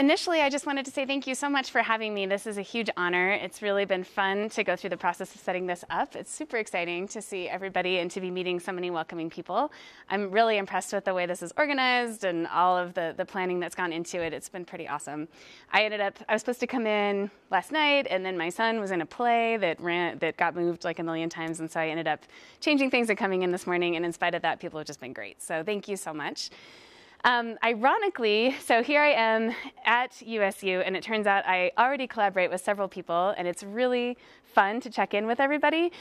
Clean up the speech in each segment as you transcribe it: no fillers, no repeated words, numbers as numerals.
initially, I just wanted to say thank you so much for having me. This is a huge honor. It's really been fun to go through the process of setting this up. It's super exciting to see everybody and to be meeting so many welcoming people. I'm really impressed with the way this is organized and all of the planning that's gone into it. It's been pretty awesome. I was supposed to come in last night, and then my son was in a play that got moved like a million times, and so I ended up changing things and coming in this morning, and in spite of that, people have just been great. So thank you so much. Ironically, so here I am at USU, and it turns out I already collaborate with several people, and it's really fun to check in with everybody.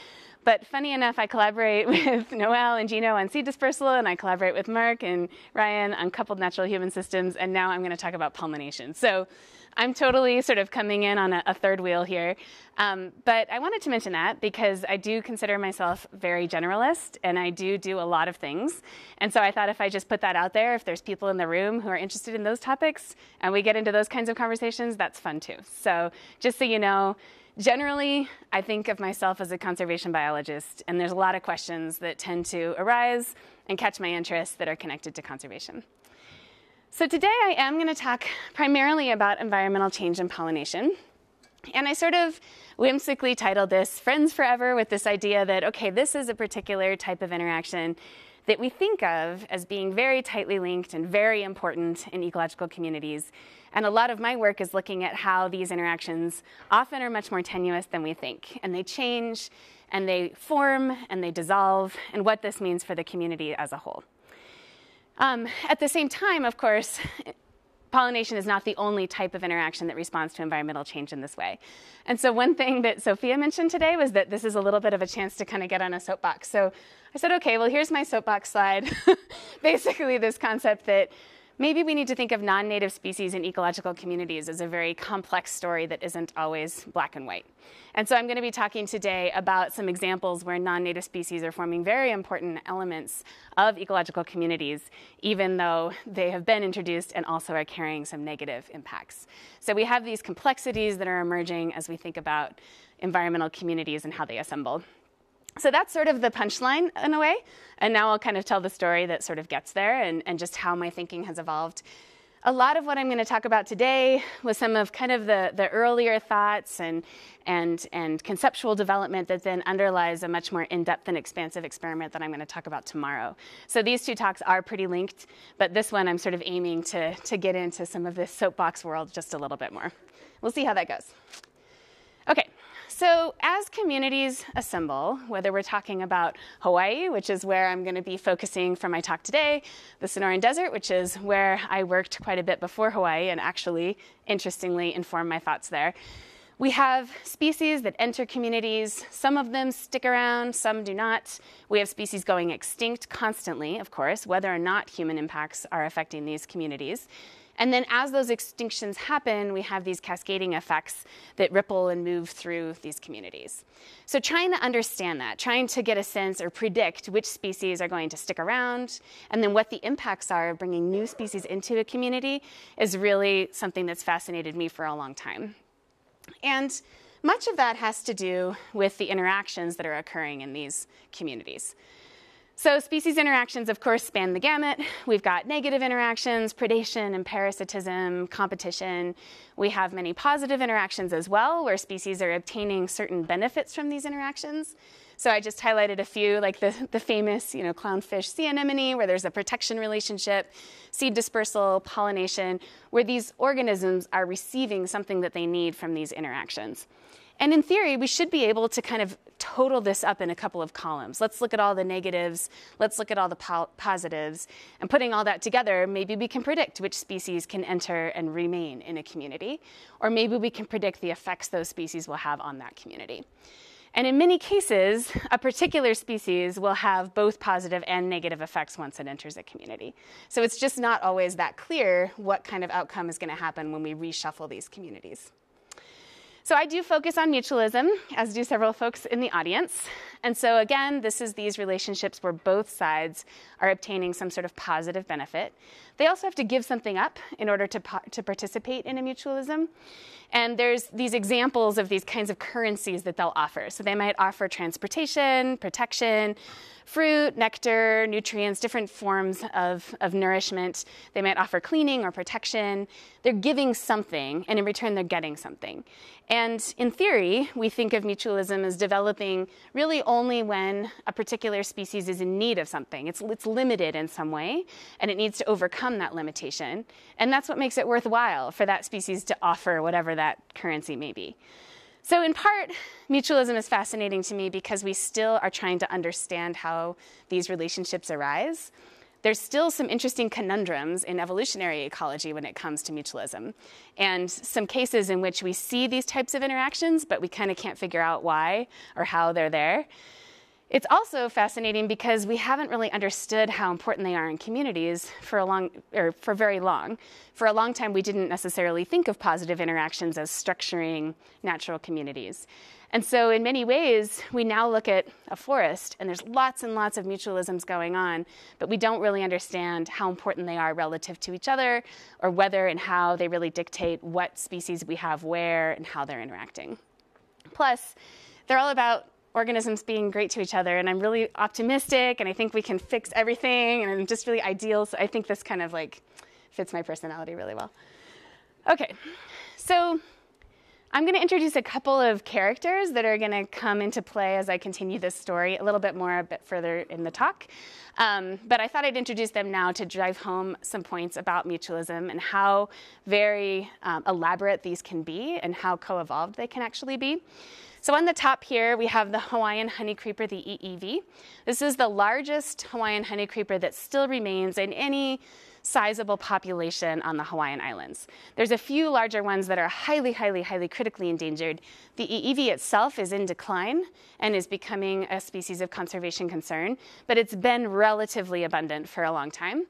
But funny enough, I collaborate with Noel and Gino on seed dispersal, and I collaborate with Mark and Ryan on coupled natural human systems, and now I'm going to talk about pollination. So I'm totally sort of coming in on a third wheel here. But I wanted to mention that because I do consider myself very generalist, and I do a lot of things. And so I thought if I just put that out there, if there's people in the room who are interested in those topics, and we get into those kinds of conversations, that's fun too. So just so you know, generally, I think of myself as a conservation biologist, and there's a lot of questions that tend to arise and catch my interest that are connected to conservation. So today I am going to talk primarily about environmental change and pollination. And I sort of whimsically titled this Friends Forever, with this idea that, okay, this is a particular type of interaction that we think of as being very tightly linked and very important in ecological communities. And a lot of my work is looking at how these interactions often are much more tenuous than we think. And they change, and they form, and they dissolve, and what this means for the community as a whole. At the same time, of course, pollination is not the only type of interaction that responds to environmental change in this way. And so one thing that Sophia mentioned today was that this is a little bit of a chance to kind of get on a soapbox. So I said, okay, well, here's my soapbox slide. Basically, this concept that maybe we need to think of non-native species in ecological communities as a very complex story that isn't always black and white. And so I'm going to be talking today about some examples where non-native species are forming very important elements of ecological communities, even though they have been introduced and also are carrying some negative impacts. So we have these complexities that are emerging as we think about environmental communities and how they assemble. So that's sort of the punchline in a way, and now I'll kind of tell the story that sort of gets there and just how my thinking has evolved. A lot of what I'm going to talk about today was some of kind of the earlier thoughts and conceptual development that then underlies a much more in-depth and expansive experiment that I'm going to talk about tomorrow. So these two talks are pretty linked, but this one I'm sort of aiming to get into some of this soapbox world just a little bit more. We'll see how that goes. Okay. So as communities assemble, whether we're talking about Hawaii, which is where I'm going to be focusing for my talk today, the Sonoran Desert, which is where I worked quite a bit before Hawaii and actually, interestingly, informed my thoughts there. We have species that enter communities. Some of them stick around, some do not. We have species going extinct constantly, of course, whether or not human impacts are affecting these communities. And then as those extinctions happen, we have these cascading effects that ripple and move through these communities. So trying to understand that, trying to get a sense or predict which species are going to stick around, and then what the impacts are of bringing new species into a community is really something that's fascinated me for a long time. And much of that has to do with the interactions that are occurring in these communities. So species interactions, of course, span the gamut. We've got negative interactions, predation and parasitism, competition. We have many positive interactions as well, where species are obtaining certain benefits from these interactions. So I just highlighted a few, like the famous, clownfish sea anemone, where there's a protection relationship, seed dispersal, pollination, where these organisms are receiving something that they need from these interactions. And in theory, we should be able to kind of total this up in a couple of columns. Let's look at all the negatives. Let's look at all the positives. And putting all that together, maybe we can predict which species can enter and remain in a community. Or maybe we can predict the effects those species will have on that community. And in many cases, a particular species will have both positive and negative effects once it enters a community. So it's just not always that clear what kind of outcome is going to happen when we reshuffle these communities. So I do focus on mutualism, as do several folks in the audience. And so again, this is these relationships where both sides are obtaining some sort of positive benefit. They also have to give something up in order to participate in a mutualism. And there's these examples of these kinds of currencies that they'll offer. So they might offer transportation, protection, fruit, nectar, nutrients, different forms of nourishment. They might offer cleaning or protection. They're giving something, and in return, they're getting something. And in theory, we think of mutualism as developing really only when a particular species is in need of something. It's limited in some way, and it needs to overcome that limitation. And that's what makes it worthwhile for that species to offer whatever that currency may be. So in part, mutualism is fascinating to me because we still are trying to understand how these relationships arise. There's still some interesting conundrums in evolutionary ecology when it comes to mutualism, and some cases in which we see these types of interactions, but we kind of can't figure out why or how they're there. It's also fascinating because we haven't really understood how important they are in communities for very long. For a long time, we didn't necessarily think of positive interactions as structuring natural communities. And so in many ways, we now look at a forest, and there's lots and lots of mutualisms going on, but we don't really understand how important they are relative to each other, or whether and how they really dictate what species we have where and how they're interacting. Plus, they're all about organisms being great to each other, and I'm really optimistic, and I think we can fix everything, and I'm just really ideal, so I think this kind of like fits my personality really well. Okay, so I'm going to introduce a couple of characters that are going to come into play as I continue this story a bit further in the talk. But I thought I'd introduce them now to drive home some points about mutualism and how very elaborate these can be and how co-evolved they can actually be. So on the top here, we have the Hawaiian honeycreeper, the EEV. This is the largest Hawaiian honeycreeper that still remains in any sizable population on the Hawaiian Islands. There's a few larger ones that are highly, highly, highly critically endangered. The EEV itself is in decline and is becoming a species of conservation concern, but it's been relatively abundant for a long time.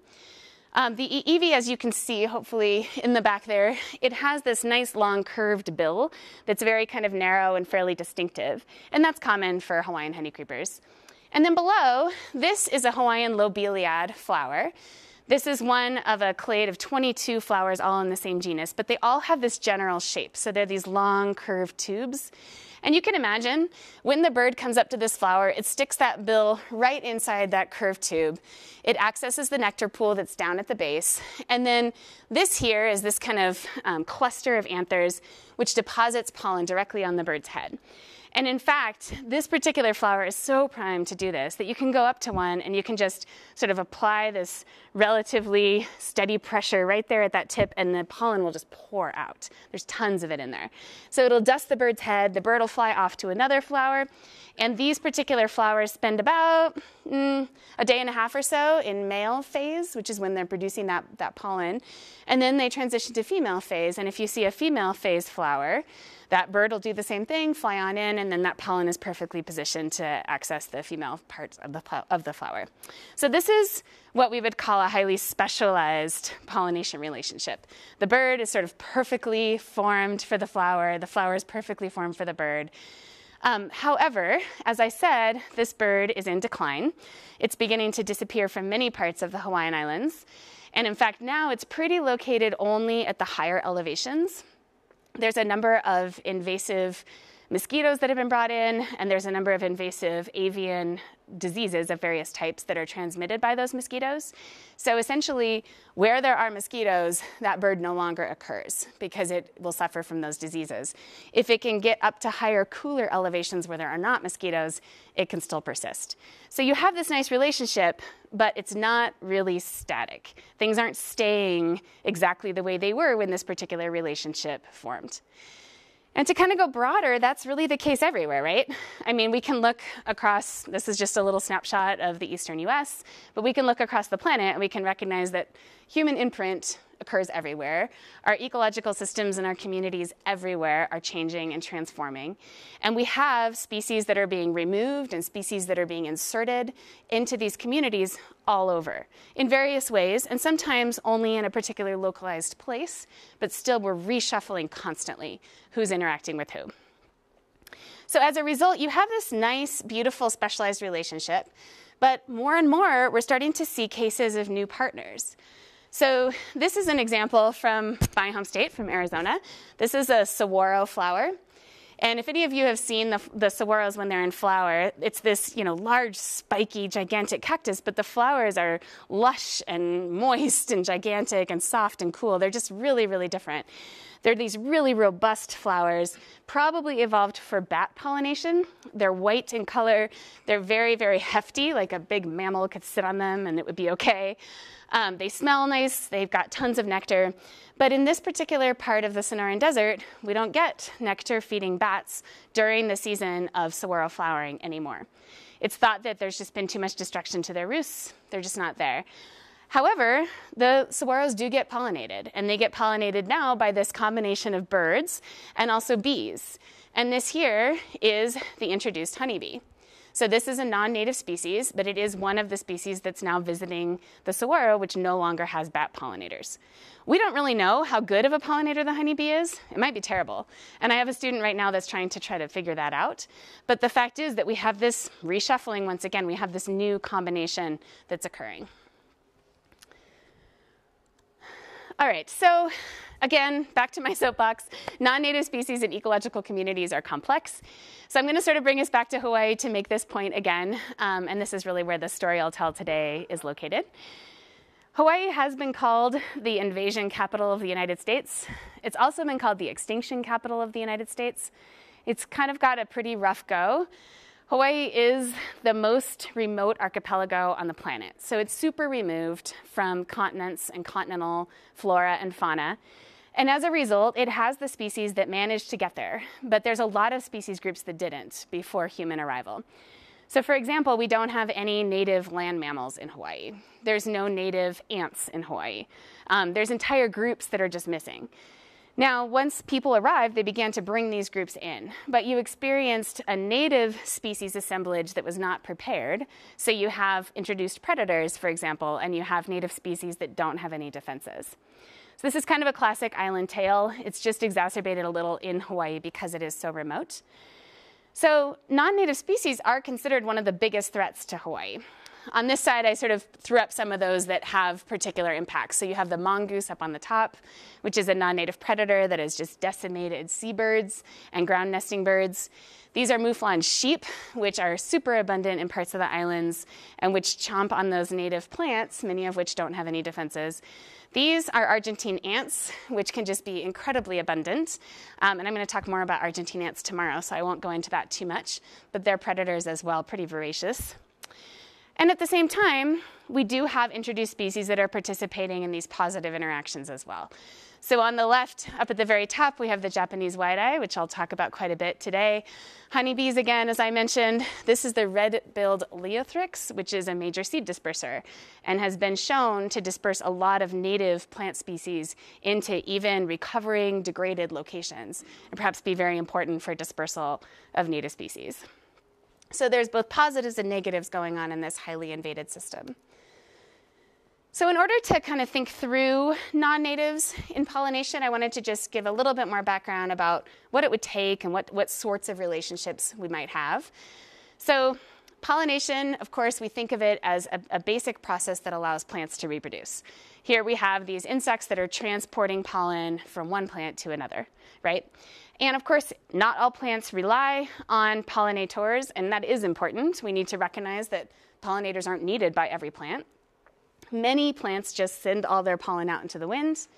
The EEV, as you can see, hopefully in the back there, it has this nice long curved bill that's very kind of narrow and fairly distinctive, and that's common for Hawaiian honeycreepers. And then below, this is a Hawaiian lobeliad flower. This is one of a clade of 22 flowers all in the same genus, but they all have this general shape. So they're these long curved tubes. And you can imagine when the bird comes up to this flower, it sticks that bill right inside that curved tube. It accesses the nectar pool that's down at the base. And then this here is this kind of cluster of anthers, which deposits pollen directly on the bird's head. And in fact, this particular flower is so primed to do this that you can go up to one and you can just sort of apply this relatively steady pressure right there at that tip, and the pollen will just pour out. There's tons of it in there. So it'll dust the bird's head, the bird will fly off to another flower, and these particular flowers spend about a day and a half or so in male phase, which is when they're producing that pollen, and then they transition to female phase. And if you see a female phase flower, that bird will do the same thing, fly on in, and then that pollen is perfectly positioned to access the female parts of the flower. So this is what we would call a highly specialized pollination relationship. The bird is sort of perfectly formed for the flower is perfectly formed for the bird. However, as I said, this bird is in decline. It's beginning to disappear from many parts of the Hawaiian Islands. And in fact, now it's pretty located only at the higher elevations. There's a number of invasive mosquitoes that have been brought in, and there's a number of invasive avian diseases of various types that are transmitted by those mosquitoes. So essentially, where there are mosquitoes, that bird no longer occurs because it will suffer from those diseases. If it can get up to higher, cooler elevations where there are not mosquitoes, it can still persist. So you have this nice relationship, but it's not really static. Things aren't staying exactly the way they were when this particular relationship formed. And to kind of go broader, that's really the case everywhere, right? I mean, we can look across, this is just a little snapshot of the eastern US, but we can look across the planet and we can recognize that human imprint occurs everywhere. Our ecological systems and our communities everywhere are changing and transforming. And we have species that are being removed and species that are being inserted into these communities all over in various ways, and sometimes only in a particular localized place, but still we're reshuffling constantly who's interacting with who. So as a result, you have this nice, beautiful, specialized relationship, but more and more, we're starting to see cases of new partners. So this is an example from my home state, from Arizona. This is a saguaro flower. And if any of you have seen the saguaros when they're in flower, it's this, large, spiky, gigantic cactus, but the flowers are lush and moist and gigantic and soft and cool. They're just really, really different. They're these really robust flowers, probably evolved for bat pollination. They're white in color. They're very, very hefty, like a big mammal could sit on them and it would be okay. They smell nice. They've got tons of nectar. But in this particular part of the Sonoran Desert, we don't get nectar-feeding bats during the season of saguaro flowering anymore. It's thought that there's just been too much destruction to their roosts. They're just not there. However, the saguaros do get pollinated, and they get pollinated now by this combination of birds and also bees. And this here is the introduced honeybee. So this is a non-native species, but it is one of the species that's now visiting the saguaro, which no longer has bat pollinators. We don't really know how good of a pollinator the honeybee is. It might be terrible. And I have a student right now that's trying to try to figure that out. But the fact is that we have this reshuffling once again. We have this new combination that's occurring. All right, so again, back to my soapbox. Non-native species and ecological communities are complex. So I'm going to sort of bring us back to Hawaii to make this point again. And this is really where the story I'll tell today is located. Hawaii has been called the invasion capital of the United States. It's also been called the extinction capital of the United States. It's kind of got a pretty rough go. Hawaii is the most remote archipelago on the planet. So it's super removed from continents and continental flora and fauna. And as a result, it has the species that managed to get there. But there's a lot of species groups that didn't before human arrival. So for example, we don't have any native land mammals in Hawaii. There's no native ants in Hawaii. There's entire groups that are just missing. Now, once people arrived, they began to bring these groups in, but you experienced a native species assemblage that was not prepared. So you have introduced predators, for example, and you have native species that don't have any defenses. So this is kind of a classic island tale. It's just exacerbated a little in Hawaii because it is so remote. So non-native species are considered one of the biggest threats to Hawaii. On this side, I sort of threw up some of those that have particular impacts. So you have the mongoose up on the top, which is a non-native predator that has just decimated seabirds and ground nesting birds. These are mouflon sheep, which are super abundant in parts of the islands and which chomp on those native plants, many of which don't have any defenses. These are Argentine ants, which can just be incredibly abundant. And I'm going to talk more about Argentine ants tomorrow, so I won't go into that too much. But they're predators as well, pretty voracious. And at the same time, we do have introduced species that are participating in these positive interactions as well. So on the left, up at the very top, we have the Japanese white-eye, which I'll talk about quite a bit today. Honeybees, again, as I mentioned, this is the red-billed Leothrix, which is a major seed disperser and has been shown to disperse a lot of native plant species into even recovering degraded locations and perhaps be very important for dispersal of native species. So there's both positives and negatives going on in this highly invaded system. So in order to kind of think through non-natives in pollination, I wanted to just give a little bit more background about what it would take and what sorts of relationships we might have. So pollination, of course, we think of it as a basic process that allows plants to reproduce. Here we have these insects that are transporting pollen from one plant to another, right? And of course, not all plants rely on pollinators, and that is important. We need to recognize that pollinators aren't needed by every plant. Many plants just send all their pollen out into the wind.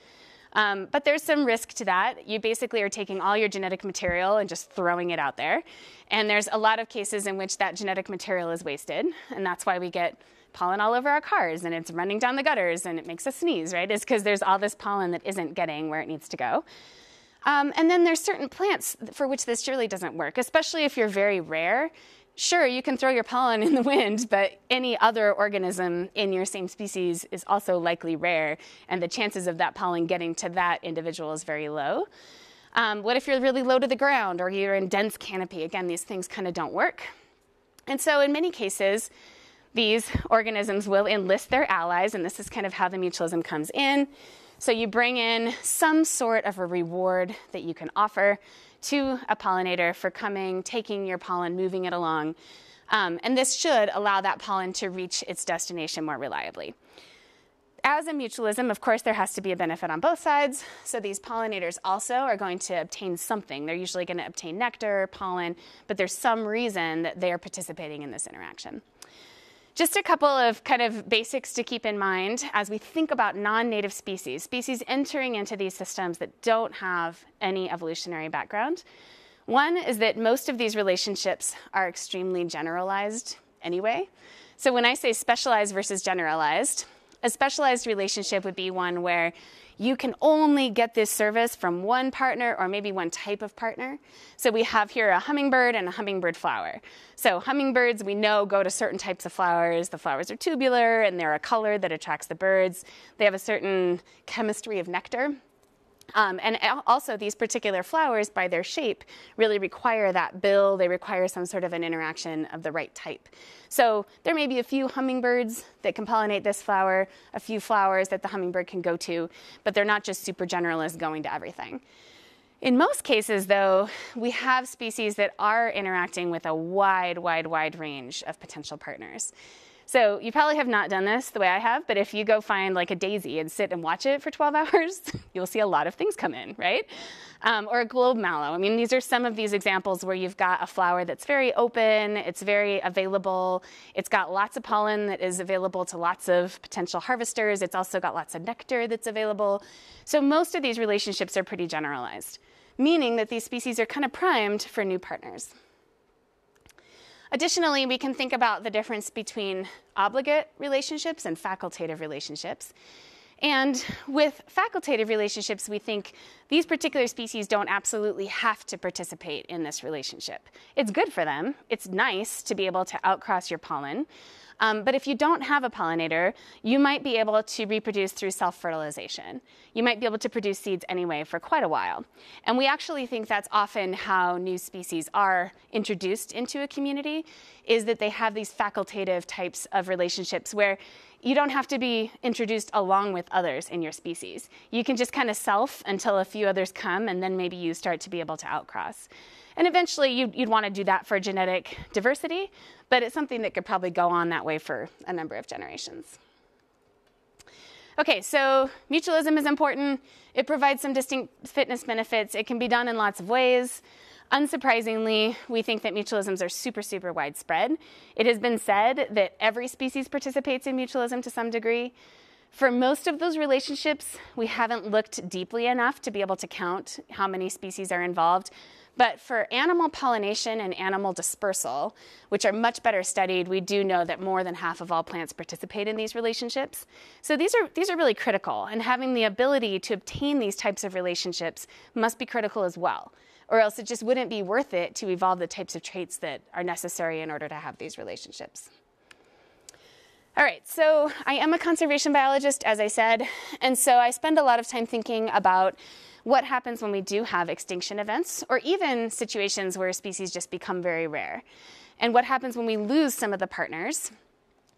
But there's some risk to that. You basically are taking all your genetic material and just throwing it out there. And there's a lot of cases in which that genetic material is wasted. And that's why we get pollen all over our cars, and it's running down the gutters, and it makes us sneeze, right? It's because there's all this pollen that isn't getting where it needs to go. And then there's certain plants for which this surely doesn't work, especially if you're very rare. Sure, you can throw your pollen in the wind, but any other organism in your same species is also likely rare, and the chances of that pollen getting to that individual is very low. What if you're really low to the ground, or you're in dense canopy? Again, these things kind of don't work. And so in many cases, these organisms will enlist their allies, and this is kind of how the mutualism comes in. So you bring in some sort of a reward that you can offer to a pollinator for coming, taking your pollen, moving it along. And this should allow that pollen to reach its destination more reliably. As a mutualism, of course, there has to be a benefit on both sides. So these pollinators also are going to obtain something. They're usually going to obtain nectar, pollen, but there's some reason that they are participating in this interaction. Just a couple of kind of basics to keep in mind as we think about non-native species, species entering into these systems that don't have any evolutionary background. One is that most of these relationships are extremely generalized anyway. So when I say specialized versus generalized, a specialized relationship would be one where you can only get this service from one partner or maybe one type of partner. So we have here a hummingbird and a hummingbird flower. So hummingbirds, we know, go to certain types of flowers. The flowers are tubular and they're a color that attracts the birds. They have a certain chemistry of nectar. And also these particular flowers, by their shape, really require that bill. They require some sort of an interaction of the right type. So there may be a few hummingbirds that can pollinate this flower, a few flowers that the hummingbird can go to, but they're not just super generalists going to everything. In most cases, though, we have species that are interacting with a wide range of potential partners. So you probably have not done this the way I have, but if you go find like a daisy and sit and watch it for 12 hours, you'll see a lot of things come in, right? Or a globe mallow. I mean, these are some of these examples where you've got a flower that's very open, it's very available, it's got lots of pollen that is available to lots of potential harvesters, it's also got lots of nectar that's available. So most of these relationships are pretty generalized, meaning that these species are kind of primed for new partners. Additionally, we can think about the difference between obligate relationships and facultative relationships. And with facultative relationships, we think these particular species don't absolutely have to participate in this relationship. It's good for them. It's nice to be able to outcross your pollen. But if you don't have a pollinator, you might be able to reproduce through self-fertilization. You might be able to produce seeds anyway for quite a while. And we actually think that's often how new species are introduced into a community, is that they have these facultative types of relationships where you don't have to be introduced along with others in your species. You can just kind of self until a few others come, and then maybe you start to be able to outcross. And eventually, you'd want to do that for genetic diversity, but it's something that could probably go on that way for a number of generations. Okay, so mutualism is important. It provides some distinct fitness benefits. It can be done in lots of ways. Unsurprisingly, we think that mutualisms are super widespread. It has been said that every species participates in mutualism to some degree. For most of those relationships, we haven't looked deeply enough to be able to count how many species are involved. But for animal pollination and animal dispersal, which are much better studied, we do know that more than half of all plants participate in these relationships. So these are really critical, and having the ability to obtain these types of relationships must be critical as well, or else it just wouldn't be worth it to evolve the types of traits that are necessary in order to have these relationships. All right, so I am a conservation biologist, as I said, and so I spend a lot of time thinking about what happens when we do have extinction events, or even situations where species just become very rare. And what happens when we lose some of the partners?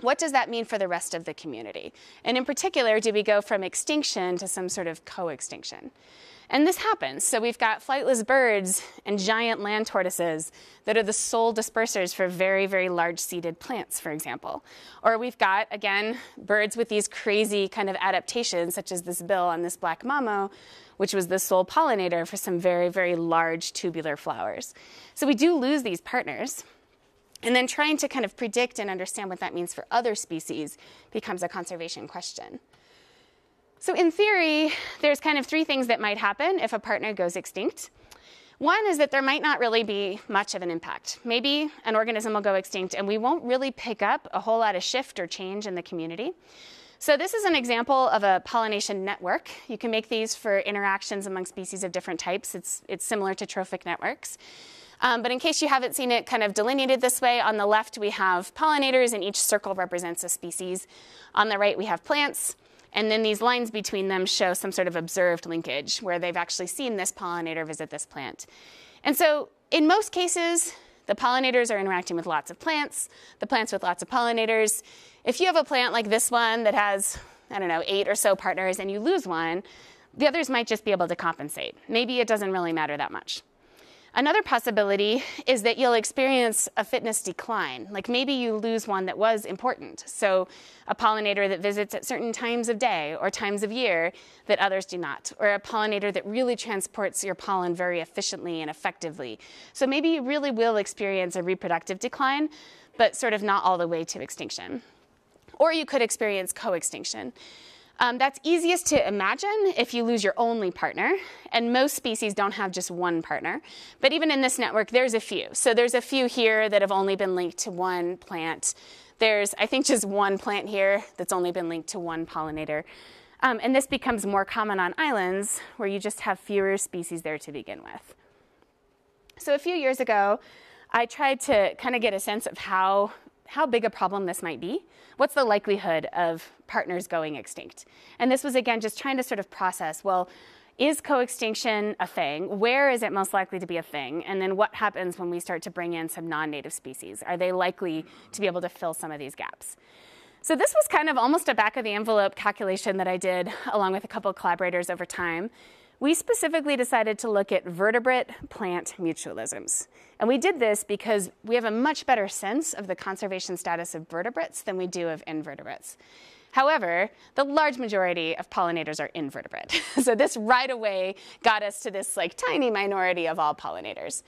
What does that mean for the rest of the community? And in particular, do we go from extinction to some sort of co-extinction? And this happens. So we've got flightless birds and giant land tortoises that are the sole dispersers for very large seeded plants, for example. Or we've got, again, birds with these crazy kind of adaptations, such as this bill on this black mamo, which was the sole pollinator for some very large tubular flowers. So we do lose these partners. And then trying to kind of predict and understand what that means for other species becomes a conservation question. So in theory, there's kind of three things that might happen if a partner goes extinct. One is that there might not really be much of an impact. Maybe an organism will go extinct and we won't really pick up a whole lot of shift or change in the community. So this is an example of a pollination network. You can make these for interactions among species of different types. It's similar to trophic networks. But in case you haven't seen it kind of delineated this way, on the left we have pollinators and each circle represents a species. On the right we have plants. And then these lines between them show some sort of observed linkage where they've actually seen this pollinator visit this plant. And so in most cases, the pollinators are interacting with lots of plants, the plants with lots of pollinators. If you have a plant like this one that has I don't know, 8 or so partners and you lose one, the others might just be able to compensate. Maybe it doesn't really matter that much. Another possibility is that you'll experience a fitness decline. Like maybe you lose one that was important. So a pollinator that visits at certain times of day or times of year that others do not, or a pollinator that really transports your pollen very efficiently and effectively. So maybe you really will experience a reproductive decline, but sort of not all the way to extinction. Or you could experience co-extinction. That's easiest to imagine if you lose your only partner, and most species don't have just one partner. But even in this network, there's a few. So there's a few here that have only been linked to one plant. There's, I think, just one plant here that's only been linked to one pollinator. And this becomes more common on islands where you just have fewer species there to begin with. So a few years ago, I tried to kind of get a sense of how big a problem this might be. What's the likelihood of partners going extinct? And this was, again, just trying to sort of process, well, is co-extinction a thing? Where is it most likely to be a thing? And then what happens when we start to bring in some non-native species? Are they likely to be able to fill some of these gaps? So this was kind of almost a back-of-the-envelope calculation that I did along with a couple of collaborators over time. We specifically decided to look at vertebrate plant mutualisms. And we did this because we have a much better sense of the conservation status of vertebrates than we do of invertebrates. However, the large majority of pollinators are invertebrate. So this right away got us to this like tiny minority of all pollinators.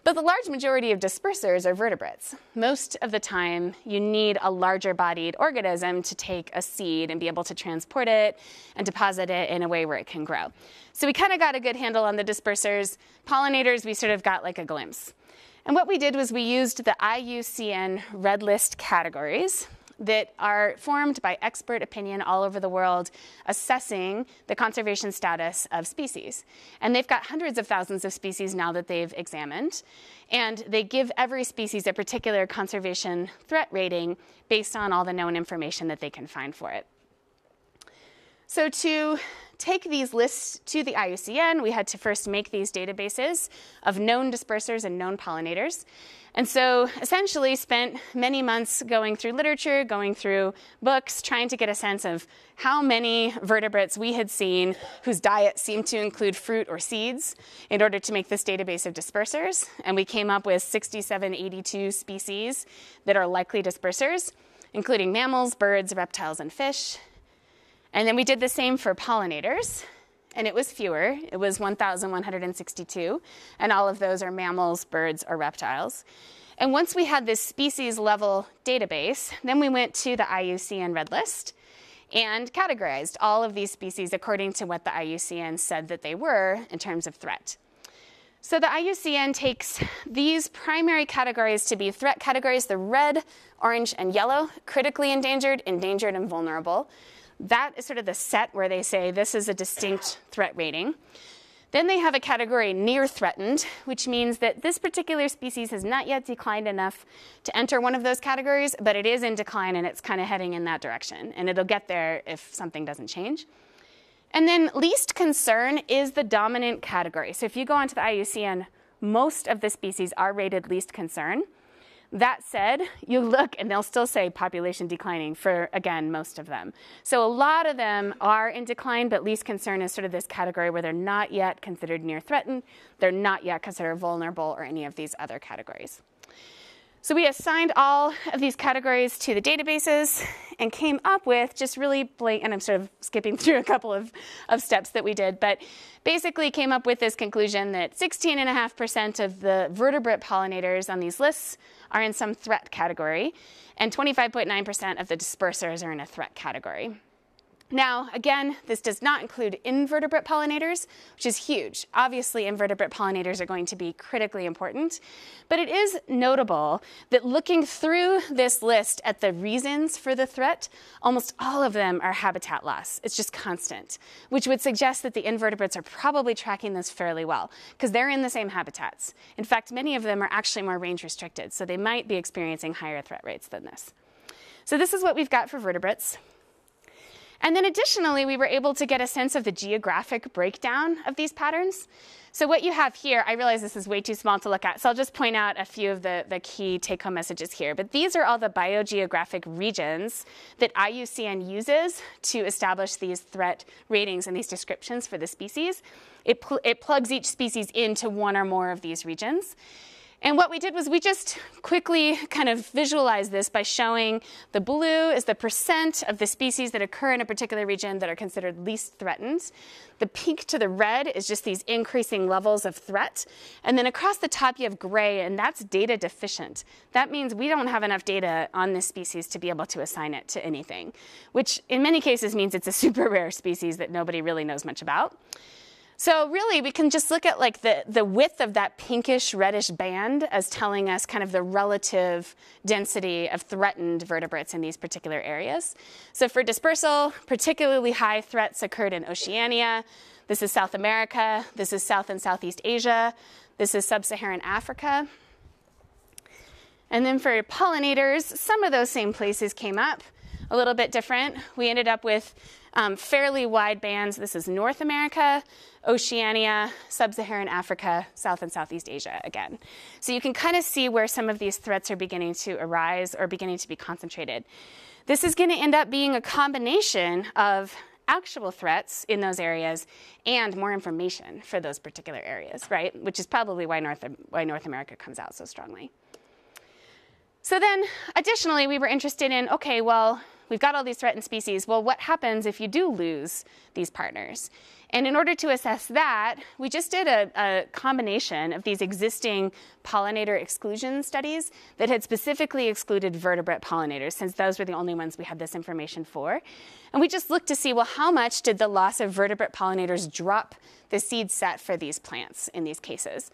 But the large majority of dispersers are vertebrates. Most of the time, you need a larger bodied organism to take a seed and be able to transport it and deposit it in a way where it can grow. So we kind of got a good handle on the dispersers. Pollinators, we sort of got like a glimpse. And what we did was we used the IUCN Red List categories that are formed by expert opinion all over the world assessing the conservation status of species. And they've got hundreds of thousands of species now that they've examined. And they give every species a particular conservation threat rating based on all the known information that they can find for it. So to take these lists to the IUCN, we had to first make these databases of known dispersers and known pollinators. And so essentially spent many months going through literature, going through books, trying to get a sense of how many vertebrates we had seen whose diet seemed to include fruit or seeds in order to make this database of dispersers. And we came up with 6782 species that are likely dispersers, including mammals, birds, reptiles, and fish. And then we did the same for pollinators. And it was fewer. It was 1,162. And all of those are mammals, birds, or reptiles. And once we had this species level database, then we went to the IUCN Red List and categorized all of these species according to what the IUCN said that they were in terms of threat. So the IUCN takes these primary categories to be threat categories, the red, orange, and yellow, critically endangered, endangered, and vulnerable. That is sort of the set where they say this is a distinct threat rating. Then they have a category near threatened, which means that this particular species has not yet declined enough to enter one of those categories, but it is in decline and it's kind of heading in that direction. And it'll get there if something doesn't change. And then least concern is the dominant category. So if you go onto the IUCN, most of the species are rated least concern. That said, you look and they'll still say population declining for, again, most of them. So a lot of them are in decline, but least concern is sort of this category where they're not yet considered near threatened, they're not yet considered vulnerable, or any of these other categories. So we assigned all of these categories to the databases and came up with just really blank, and I'm sort of skipping through a couple of steps that we did, but basically came up with this conclusion that 16.5% of the vertebrate pollinators on these lists are in some threat category, and 25.9% of the dispersers are in a threat category. Now, again, this does not include invertebrate pollinators, which is huge. Obviously, invertebrate pollinators are going to be critically important, but it is notable that looking through this list at the reasons for the threat, almost all of them are habitat loss. It's just constant, which would suggest that the invertebrates are probably tracking this fairly well because they're in the same habitats. In fact, many of them are actually more range restricted, so they might be experiencing higher threat rates than this. So this is what we've got for vertebrates. And then additionally, we were able to get a sense of the geographic breakdown of these patterns. So what you have here, I realize this is way too small to look at, so I'll just point out a few of the key take-home messages here. But these are all the biogeographic regions that IUCN uses to establish these threat ratings and these descriptions for the species. It plugs each species into one or more of these regions. And what we did was we just quickly kind of visualized this by showing the blue is the percent of the species that occur in a particular region that are considered least threatened. The pink to the red is just these increasing levels of threat. And then across the top you have gray, and that's data deficient. That means we don't have enough data on this species to be able to assign it to anything, which in many cases means it's a super rare species that nobody really knows much about. So really, we can just look at like the width of that pinkish reddish band as telling us kind of the relative density of threatened vertebrates in these particular areas. So for dispersal, particularly high threats occurred in Oceania. This is South America. This is South and Southeast Asia. This is Sub-Saharan Africa. And then for pollinators, some of those same places came up, a little bit different. We ended up with fairly wide bands. This is North America, Oceania, Sub-Saharan Africa, South and Southeast Asia again. So you can kind of see where some of these threats are beginning to arise or beginning to be concentrated. This is going to end up being a combination of actual threats in those areas and more information for those particular areas, right? Which is probably why North America comes out so strongly. So then, additionally, we were interested in, okay, well, we've got all these threatened species. Well, what happens if you do lose these partners? And in order to assess that, we just did a combination of these existing pollinator exclusion studies that had specifically excluded vertebrate pollinators, since those were the only ones we had this information for. And we just looked to see, well, how much did the loss of vertebrate pollinators drop the seed set for these plants in these cases?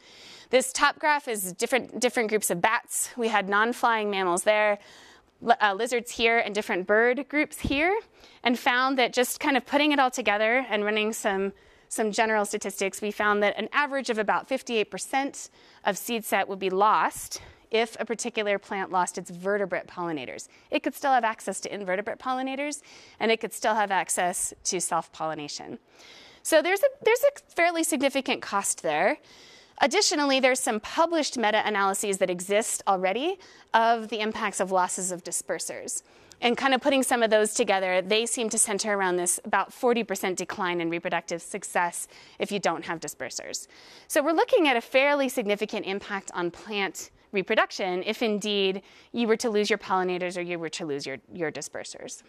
This top graph is different groups of bats. We had non-flying mammals there, lizards here, and different bird groups here, and found that just kind of putting it all together and running some general statistics, we found that an average of about 58% of seed set would be lost if a particular plant lost its vertebrate pollinators. It could still have access to invertebrate pollinators, and it could still have access to self-pollination. So there's a fairly significant cost there. Additionally, there's some published meta-analyses that exist already of the impacts of losses of dispersers. And kind of putting some of those together, they seem to center around this about 40% decline in reproductive success if you don't have dispersers. So we're looking at a fairly significant impact on plant reproduction if indeed you were to lose your pollinators or you were to lose your dispersers.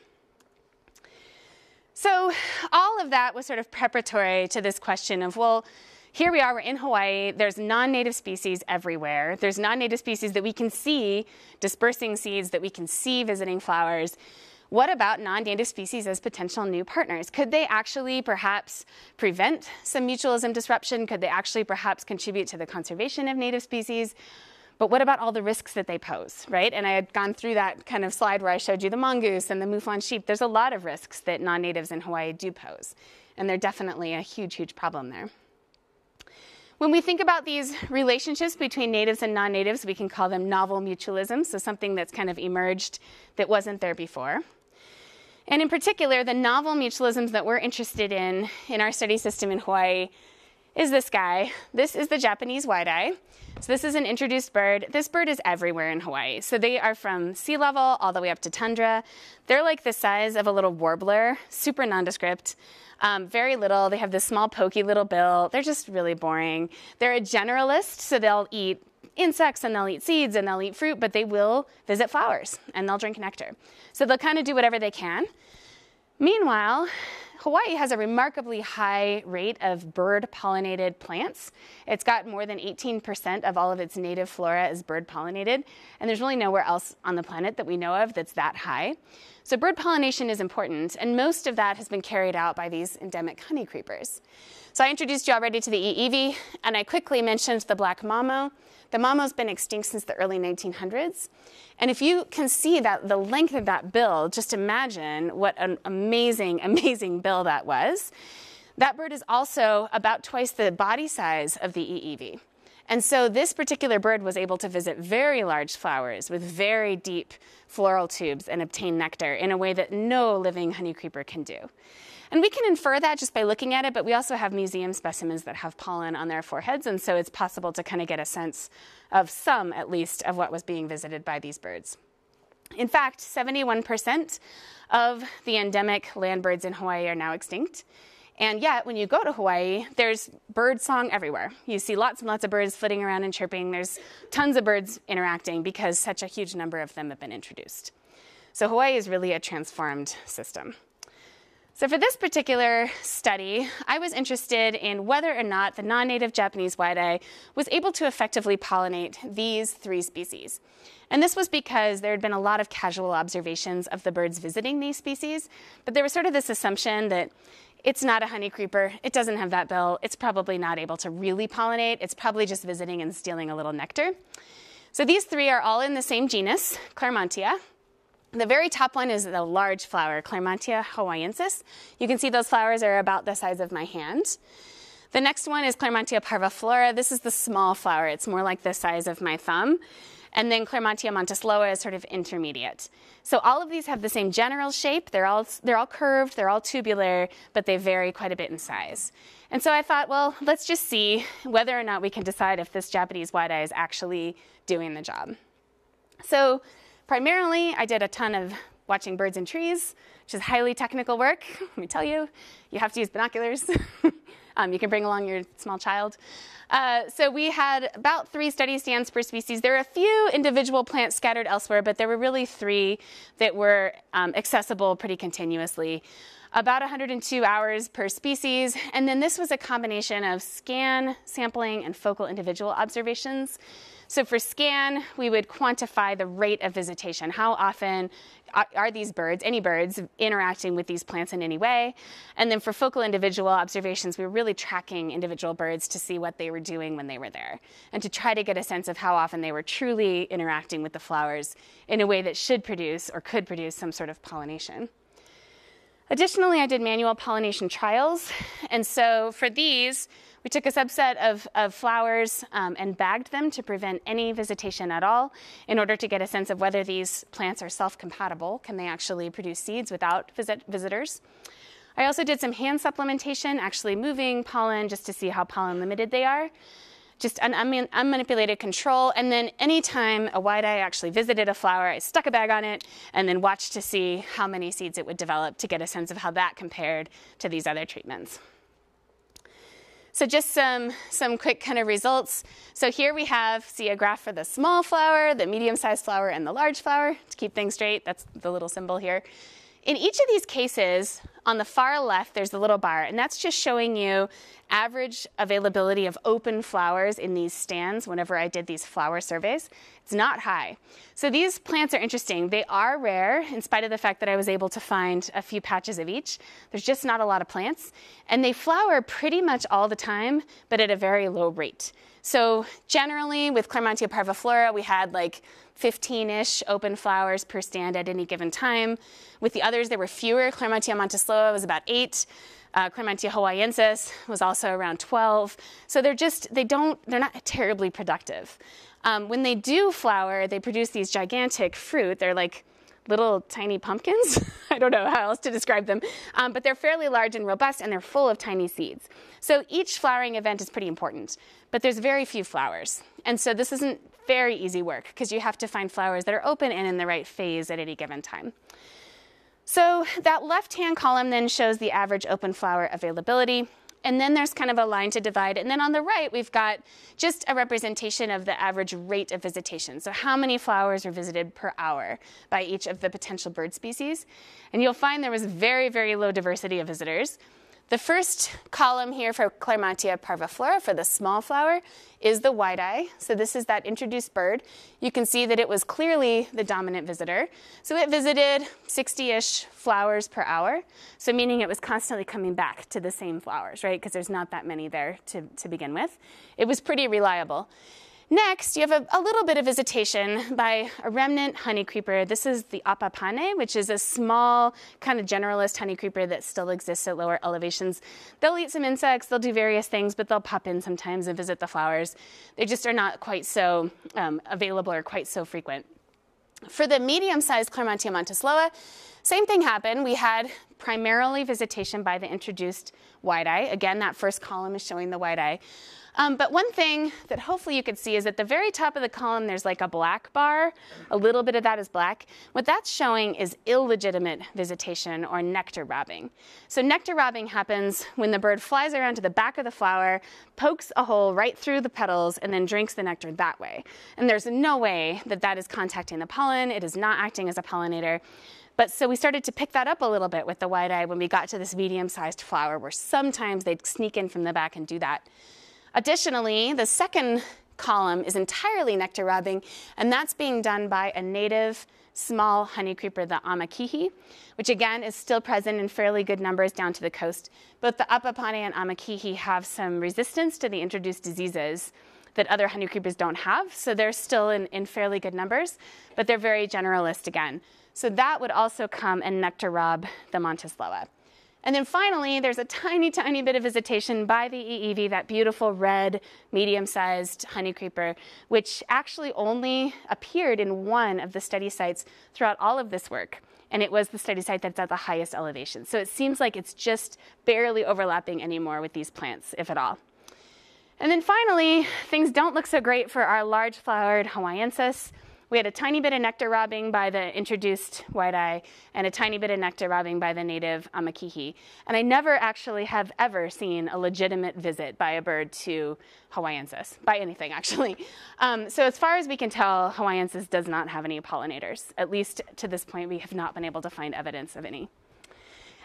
So all of that was sort of preparatory to this question of, well, here we are, we're in Hawaii, there's non-native species everywhere. There's non-native species that we can see dispersing seeds, that we can see visiting flowers. What about non-native species as potential new partners? Could they actually perhaps prevent some mutualism disruption? Could they actually perhaps contribute to the conservation of native species? But what about all the risks that they pose, right? And I had gone through that kind of slide where I showed you the mongoose and the mouflon sheep. There's a lot of risks that non-natives in Hawaii do pose. And they're definitely a huge, huge problem there. When we think about these relationships between natives and non-natives, we can call them novel mutualisms, so something that's kind of emerged that wasn't there before. And in particular, the novel mutualisms that we're interested in our study system in Hawaii is this guy. This is the Japanese wide-eye. So this is an introduced bird. This bird is everywhere in Hawaii. So they are from sea level all the way up to tundra. They're like the size of a little warbler, super nondescript. Very little. They have this small, pokey little bill. They're just really boring. They're a generalist, so they'll eat insects and they'll eat seeds and they'll eat fruit, but they will visit flowers and they'll drink nectar. So they'll kind of do whatever they can. Meanwhile, Hawaii has a remarkably high rate of bird-pollinated plants. It's got more than 18% of all of its native flora is bird-pollinated, and there's really nowhere else on the planet that we know of that's that high. So bird pollination is important, and most of that has been carried out by these endemic honey creepers. So I introduced you already to the eevi, and I quickly mentioned the black mamo. The mamo's been extinct since the early 1900s. And if you can see that the length of that bill, just imagine what an amazing, amazing bill that was. That bird is also about twice the body size of the eevi. And so this particular bird was able to visit very large flowers with very deep floral tubes and obtain nectar in a way that no living honeycreeper can do. And we can infer that just by looking at it, but we also have museum specimens that have pollen on their foreheads, and so it's possible to kind of get a sense of some, at least, of what was being visited by these birds. In fact, 71% of the endemic land birds in Hawaii are now extinct. And yet, when you go to Hawaii, there's bird song everywhere. You see lots and lots of birds flitting around and chirping. There's tons of birds interacting because such a huge number of them have been introduced. So Hawaii is really a transformed system. So for this particular study, I was interested in whether or not the non-native Japanese wide-eye was able to effectively pollinate these 3 species. And this was because there had been a lot of casual observations of the birds visiting these species, but there was sort of this assumption that it's not a honeycreeper, it doesn't have that bill, it's probably not able to really pollinate, it's probably just visiting and stealing a little nectar. So these 3 are all in the same genus, Claremontia. The very top one is the large flower, Claremontia hawaiiensis. You can see those flowers are about the size of my hand. The next one is Claremontia parviflora. This is the small flower. It's more like the size of my thumb. And then Claremontia montisloa is sort of intermediate. So all of these have the same general shape. They're all curved, they're all tubular, but they vary quite a bit in size. And so I thought, well, let's just see whether or not we can decide if this Japanese wide-eye is actually doing the job. So primarily, I did a ton of watching birds in trees, which is highly technical work. Let me tell you, you have to use binoculars. You can bring along your small child. So we had about 3 study stands per species. There were a few individual plants scattered elsewhere, but there were really 3 that were accessible pretty continuously. About 102 hours per species. And then this was a combination of scan, sampling, and focal individual observations. So for scan, we would quantify the rate of visitation. How often are these birds, any birds, interacting with these plants in any way? And then for focal individual observations, we were really tracking individual birds to see what they were doing when they were there, and to try to get a sense of how often they were truly interacting with the flowers in a way that should produce or could produce some sort of pollination. Additionally, I did manual pollination trials. And so for these, we took a subset of flowers and bagged them to prevent any visitation at all in order to get a sense of whether these plants are self-compatible. Can they actually produce seeds without visitors? I also did some hand supplementation, actually moving pollen just to see how pollen limited they are. Just an unmanipulated control. And then anytime a wide-eye actually visited a flower, I stuck a bag on it and then watched to see how many seeds it would develop to get a sense of how that compared to these other treatments. So just some quick kind of results. So here we see a graph for the small flower, the medium-sized flower, and the large flower. To keep things straight, that's the little symbol here. In each of these cases, on the far left, there's the little bar, and that's just showing you average availability of open flowers in these stands whenever I did these flower surveys. It's not high. So these plants are interesting. They are rare, in spite of the fact that I was able to find a few patches of each. There's just not a lot of plants, and they flower pretty much all the time, but at a very low rate. So generally, with Claremontia parviflora, we had like 15-ish open flowers per stand at any given time. With the others, there were fewer. Claremontia montisloa was about 8. Claremontia hawaiiensis was also around 12. So they're not terribly productive. When they do flower, they produce these gigantic fruit. They're like little tiny pumpkins. I don't know how else to describe them. But they're fairly large and robust, and they're full of tiny seeds. So each flowering event is pretty important, but there's very few flowers. And so this isn't very easy work because you have to find flowers that are open and in the right phase at any given time. So that left-hand column then shows the average open flower availability. And then there's kind of a line to divide. And then on the right, we've got just a representation of the average rate of visitation. So how many flowers are visited per hour by each of the potential bird species. And you'll find there was very, very low diversity of visitors. The first column here for Claremontia parviflora, for the small flower, is the wide-eye. So this is that introduced bird. You can see that it was clearly the dominant visitor. So it visited 60-ish flowers per hour, so meaning it was constantly coming back to the same flowers, right? Because there's not that many there to begin with. It was pretty reliable. Next, you have a little bit of visitation by a remnant honeycreeper. This is the apapane, which is a small kind of generalist honeycreeper that still exists at lower elevations. They'll eat some insects, they'll do various things, but they'll pop in sometimes and visit the flowers. They just are not quite so available or quite so frequent. For the medium-sized Clermontia monticelloa, same thing happened. We had primarily visitation by the introduced white-eye. Again, that first column is showing the white-eye. But one thing that hopefully you could see is at the very top of the column, there's like a black bar. A little bit of that is black. What that's showing is illegitimate visitation or nectar robbing. So nectar robbing happens when the bird flies around to the back of the flower, pokes a hole right through the petals, and then drinks the nectar that way. And there's no way that that is contacting the pollen. It is not acting as a pollinator. But so we started to pick that up a little bit with the white-eye when we got to this medium-sized flower, where sometimes they'd sneak in from the back and do that. Additionally, the second column is entirely nectar robbing, and that's being done by a native small honeycreeper, the amakihi, which again is still present in fairly good numbers down to the coast. Both the apapane and amakihi have some resistance to the introduced diseases that other honeycreepers don't have, so they're still in fairly good numbers, but they're very generalist again. So that would also come and nectar rob the monticelloa. And then finally, there's a tiny, tiny bit of visitation by the EEV, that beautiful red, medium-sized honeycreeper, which actually only appeared in one of the study sites throughout all of this work. And it was the study site that's at the highest elevation. So it seems like it's just barely overlapping anymore with these plants, if at all. And then finally, things don't look so great for our large-flowered Hawaiiensis. We had a tiny bit of nectar robbing by the introduced white-eye and a tiny bit of nectar robbing by the native amakihi. And I never actually have ever seen a legitimate visit by a bird to Hawaiiensis, by anything actually. So as far as we can tell, Hawaiiensis does not have any pollinators. At least to this point, we have not been able to find evidence of any.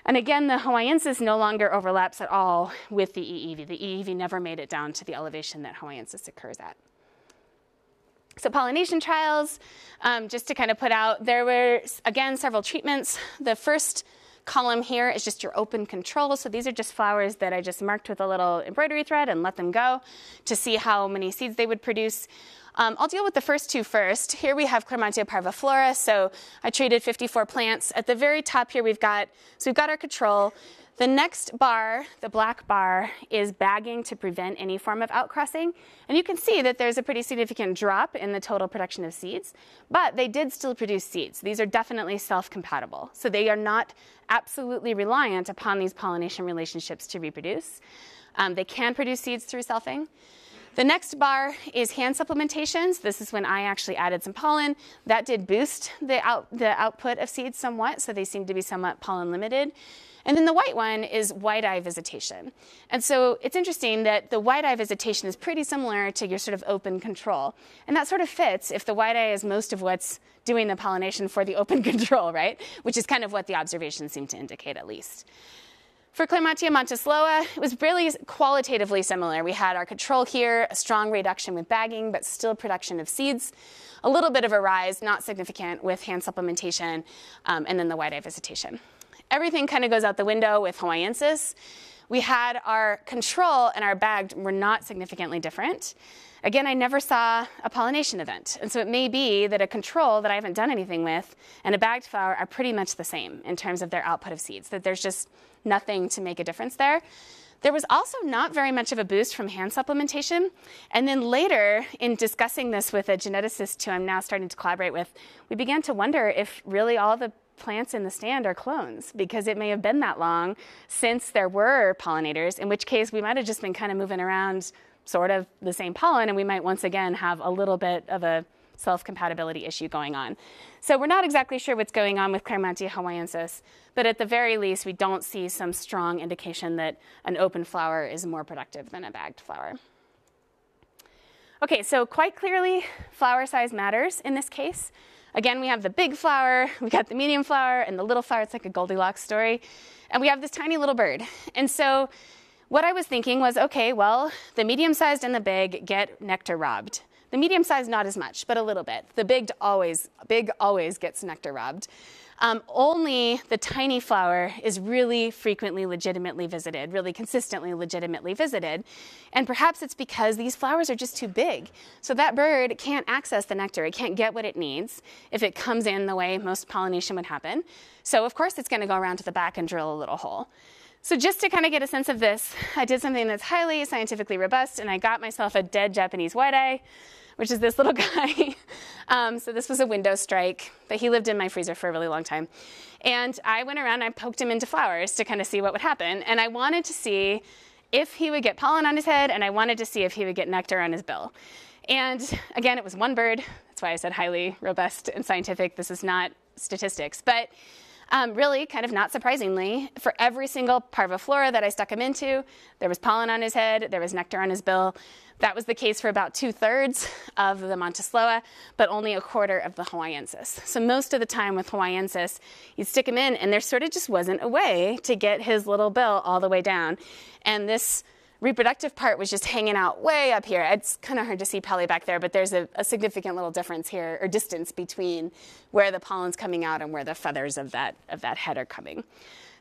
And again, the Hawaiiensis no longer overlaps at all with the EEV. The EEV never made it down to the elevation that Hawaiiensis occurs at. So pollination trials, just to kind of put out, there were, again, several treatments. The first column here is just your open control. So these are just flowers that I just marked with a little embroidery thread and let them go to see how many seeds they would produce. I'll deal with the first two first. Here we have Clermontia parviflora. So I treated 54 plants. At the very top here we've got our control. The next bar, the black bar, is bagging to prevent any form of outcrossing. And you can see that there's a pretty significant drop in the total production of seeds, but they did still produce seeds. These are definitely self-compatible. So they are not absolutely reliant upon these pollination relationships to reproduce. They can produce seeds through selfing. The next bar is hand supplementations. This is when I actually added some pollen. That did boost the output of seeds somewhat, so they seem to be somewhat pollen limited. And then the white one is white-eye visitation. And so it's interesting that the white-eye visitation is pretty similar to your sort of open control. And that sort of fits if the white-eye is most of what's doing the pollination for the open control, right? Which is kind of what the observations seem to indicate at least. For Clermontia monticelloa, it was really qualitatively similar. We had our control here, a strong reduction with bagging, but still production of seeds. A little bit of a rise, not significant, with hand supplementation, and then the white-eye visitation. Everything kind of goes out the window with Hawaiiensis. We had our control and our bagged were not significantly different. Again, I never saw a pollination event. And so it may be that a control that I haven't done anything with and a bagged flower are pretty much the same in terms of their output of seeds, that there's just nothing to make a difference there. There was also not very much of a boost from hand supplementation. And then later, in discussing this with a geneticist who I'm now starting to collaborate with, we began to wonder if really all the plants in the stand are clones, because it may have been that long since there were pollinators, in which case we might have just been kind of moving around sort of the same pollen, and we might once again have a little bit of a self-compatibility issue going on. So we're not exactly sure what's going on with Clermontia hawaiiensis, but at the very least we don't see some strong indication that an open flower is more productive than a bagged flower. Okay, so quite clearly flower size matters in this case. Again, we have the big flower, we got the medium flower, and the little flower. It's like a Goldilocks story. And we have this tiny little bird. And so what I was thinking was, okay, well, the medium-sized and the big get nectar robbed. The medium-sized, not as much, but a little bit. The big always gets nectar robbed. Only the tiny flower is really frequently legitimately visited, really consistently legitimately visited. And perhaps it's because these flowers are just too big. So that bird can't access the nectar. It can't get what it needs if it comes in the way most pollination would happen. So of course it's going to go around to the back and drill a little hole. So just to kind of get a sense of this, I did something that's highly scientifically robust, and I got myself a dead Japanese white-eye, which is this little guy. So this was a window strike, but he lived in my freezer for a really long time. And I went around and I poked him into flowers to kind of see what would happen. And I wanted to see if he would get pollen on his head, and I wanted to see if he would get nectar on his bill. And again, it was one bird. That's why I said highly robust and scientific. This is not statistics. But really, kind of not surprisingly, for every single parviflora that I stuck him into, there was pollen on his head, there was nectar on his bill. That was the case for about 2/3 of the Montisloa, but only 1/4 of the Hawaiiensis. So most of the time with Hawaiiensis, you'd stick him in, and there sort of just wasn't a way to get his little bill all the way down. And this reproductive part was just hanging out way up here. It's kind of hard to see probably back there, but there's a significant little difference here, or distance between where the pollen's coming out and where the feathers of that head are coming.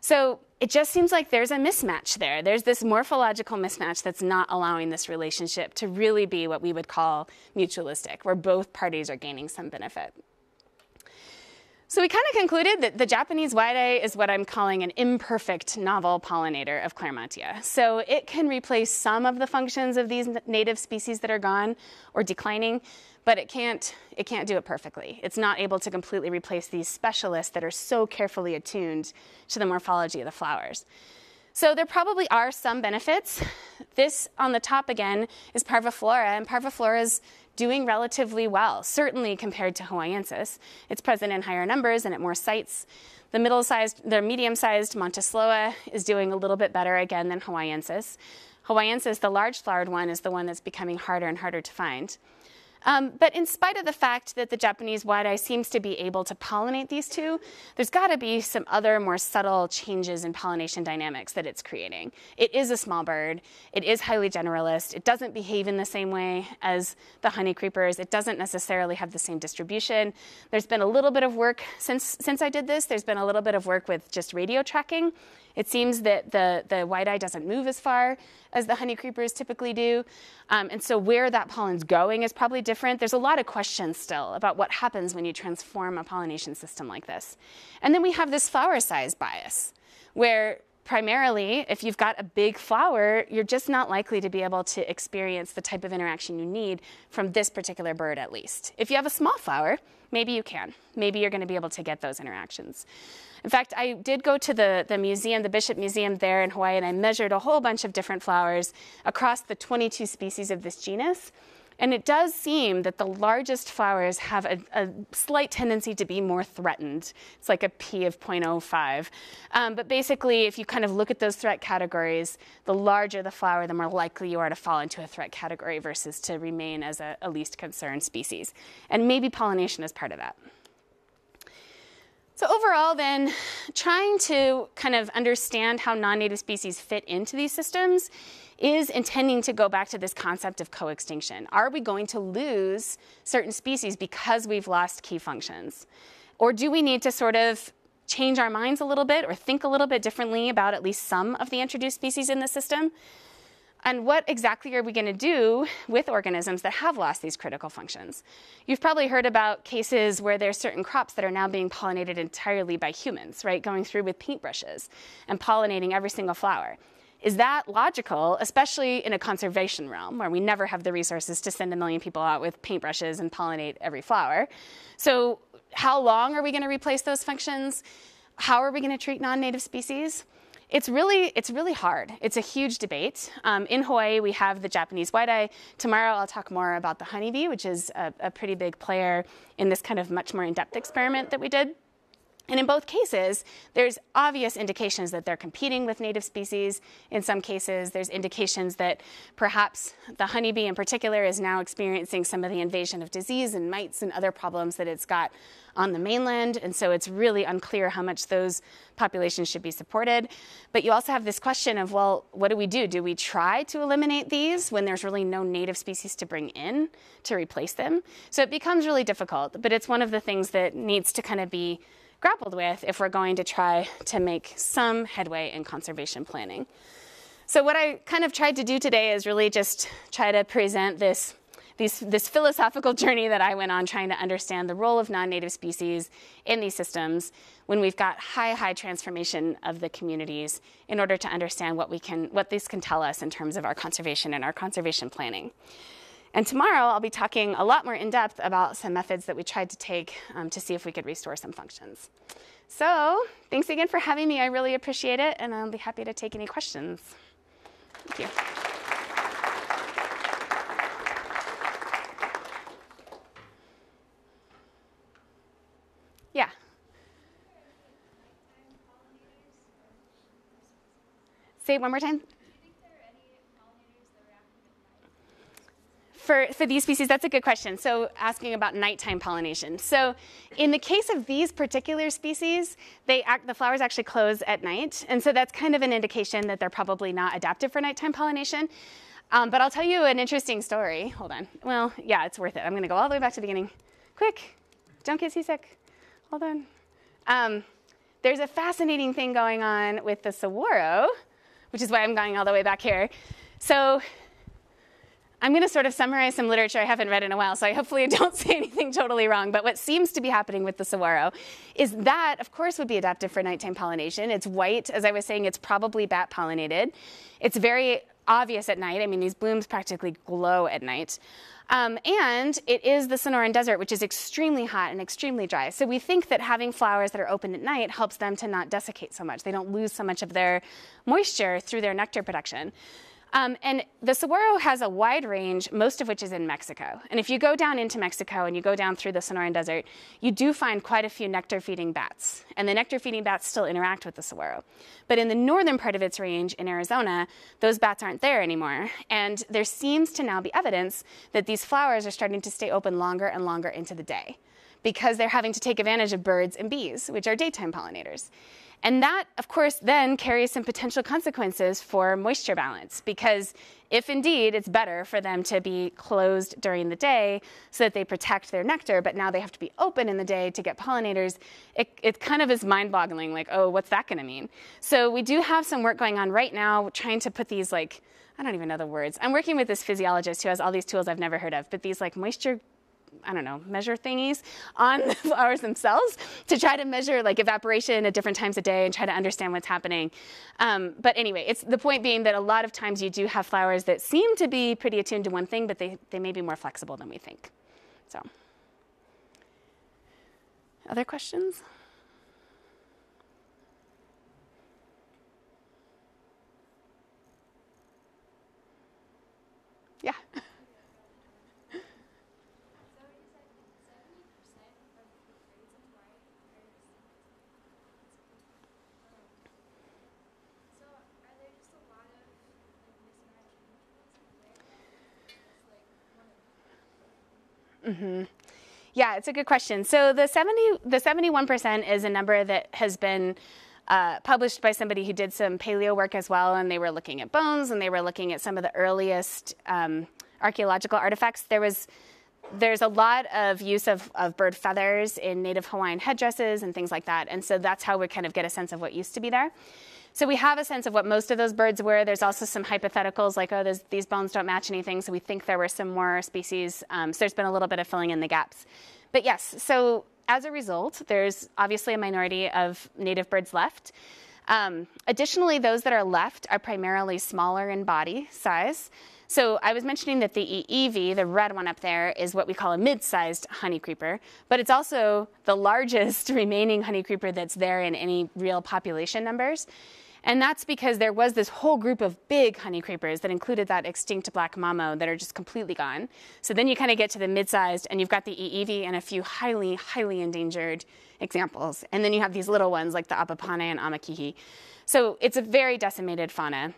So it just seems like there's a mismatch there. There's this morphological mismatch that's not allowing this relationship to really be what we would call mutualistic, where both parties are gaining some benefit. So we kind of concluded that the Japanese white-eye is what I'm calling an imperfect novel pollinator of Claremontia. So it can replace some of the functions of these native species that are gone or declining, but it can't do it perfectly. It's not able to completely replace these specialists that are so carefully attuned to the morphology of the flowers. So there probably are some benefits. This on the top again is Parviflora, and Parviflora is doing relatively well, certainly compared to Hawaiiensis. It's present in higher numbers and at more sites. The medium-sized Montisloa is doing a little bit better again than Hawaiiensis. Hawaiiensis, the large-flowered one, is the one that's becoming harder and harder to find. But in spite of the fact that the Japanese white-eye seems to be able to pollinate these two, there's got to be some other more subtle changes in pollination dynamics that it's creating. It is a small bird. It is highly generalist. It doesn't behave in the same way as the honey creepers. It doesn't necessarily have the same distribution. There's been a little bit of work, since I did this, there's been a little bit of work with just radio tracking. It seems that the white-eye doesn't move as far as the honey creepers typically do. And so where that pollen's going is probably different. There's a lot of questions still about what happens when you transform a pollination system like this. And then we have this flower size bias, where primarily, if you've got a big flower, you're just not likely to be able to experience the type of interaction you need from this particular bird, at least. If you have a small flower, maybe you can. Maybe you're going to be able to get those interactions. In fact, I did go to the museum, the Bishop Museum there in Hawaii, and I measured a whole bunch of different flowers across the 22 species of this genus. And it does seem that the largest flowers have a slight tendency to be more threatened. It's like a P of 0.05. But basically, if you kind of look at those threat categories, the larger the flower, the more likely you are to fall into a threat category versus to remain as a least concerned species. And maybe pollination is part of that. So overall then, trying to kind of understand how non-native species fit into these systems is intending to go back to this concept of co-extinction. Are we going to lose certain species because we've lost key functions? Or do we need to sort of change our minds a little bit or think a little bit differently about at least some of the introduced species in the system? And what exactly are we going to do with organisms that have lost these critical functions? You've probably heard about cases where there's certain crops that are now being pollinated entirely by humans, right? Going through with paintbrushes and pollinating every single flower. Is that logical, especially in a conservation realm where we never have the resources to send 1 million people out with paintbrushes and pollinate every flower? So how long are we going to replace those functions? How are we going to treat non-native species? It's really hard. It's a huge debate. In Hawaii, we have the Japanese white-eye. Tomorrow, I'll talk more about the honeybee, which is a pretty big player in this kind of much more in-depth experiment that we did. And in both cases, there's obvious indications that they're competing with native species. In some cases, there's indications that perhaps the honeybee in particular is now experiencing some of the invasion of disease and mites and other problems that it's got on the mainland. And so it's really unclear how much those populations should be supported. But you also have this question of, well, what do we do? Do we try to eliminate these when there's really no native species to bring in to replace them? So it becomes really difficult, but it's one of the things that needs to kind of be grappled with if we're going to try to make some headway in conservation planning. So what I kind of tried to do today is really just try to present this philosophical journey that I went on trying to understand the role of non-native species in these systems when we've got high transformation of the communities in order to understand what these can tell us in terms of our conservation and our conservation planning. And tomorrow I'll be talking a lot more in depth about some methods that we tried to take to see if we could restore some functions. So thanks again for having me. I really appreciate it, and I'll be happy to take any questions. Thank you. Yeah. Say it one more time. For these species, that's a good question. So asking about nighttime pollination. So in the case of these particular species, the flowers actually close at night. And so that's kind of an indication that they're probably not adapted for nighttime pollination. But I'll tell you an interesting story. Hold on. Well, yeah, it's worth it. I'm going to go all the way back to the beginning. Quick. Don't get seasick. Hold on. There's a fascinating thing going on with the saguaro, which is why I'm going all the way back here. So I'm going to sort of summarize some literature I haven't read in a while, so I hopefully don't say anything totally wrong. But what seems to be happening with the saguaro is that, of course, would be adapted for nighttime pollination. It's white. As I was saying, it's probably bat pollinated. It's very obvious at night. I mean, these blooms practically glow at night. And it is the Sonoran Desert, which is extremely hot and extremely dry. So we think that having flowers that are open at night helps them to not desiccate so much. They don't lose so much of their moisture through their nectar production. And the saguaro has a wide range, most of which is in Mexico. And if you go down into Mexico and you go down through the Sonoran Desert, you do find quite a few nectar-feeding bats. And the nectar-feeding bats still interact with the saguaro. But in the northern part of its range in Arizona, those bats aren't there anymore. And there seems to now be evidence that these flowers are starting to stay open longer and longer into the day because they're having to take advantage of birds and bees, which are daytime pollinators. And that, of course, then carries some potential consequences for moisture balance, because if indeed it's better for them to be closed during the day so that they protect their nectar, but now they have to be open in the day to get pollinators, it kind of is mind-boggling, like, oh, what's that going to mean? So we do have some work going on right now trying to put these, like, I don't even know the words. I'm working with this physiologist who has all these tools I've never heard of, but these like moisture, I don't know, measure thingies on the flowers themselves to try to measure like evaporation at different times of day and try to understand what's happening. But anyway, it's the point being that a lot of times you do have flowers that seem to be pretty attuned to one thing, but they may be more flexible than we think. So, other questions? Yeah. Mm-hmm. Yeah, it's a good question. So the 71% is a number that has been published by somebody who did some paleo work as well, and they were looking at bones, and they were looking at some of the earliest archaeological artifacts. There's a lot of use of bird feathers in native Hawaiian headdresses and things like that, and so that's how we kind of get a sense of what used to be there. So we have a sense of what most of those birds were. There's also some hypotheticals like, oh, these bones don't match anything, so we think there were some more species. So there's been a little bit of filling in the gaps. But yes, so as a result, there's obviously a minority of native birds left. Additionally, those that are left are primarily smaller in body size. So I was mentioning that the EEV, the red one up there, is what we call a mid-sized honeycreeper, but it's also the largest remaining honeycreeper that's there in any real population numbers. And that's because there was this whole group of big honeycreepers that included that extinct black mamo that are just completely gone. So then you kind of get to the mid-sized, and you've got the EEV and a few highly, highly endangered examples. And then you have these little ones like the apapane and amakihi. So it's a very decimated fauna.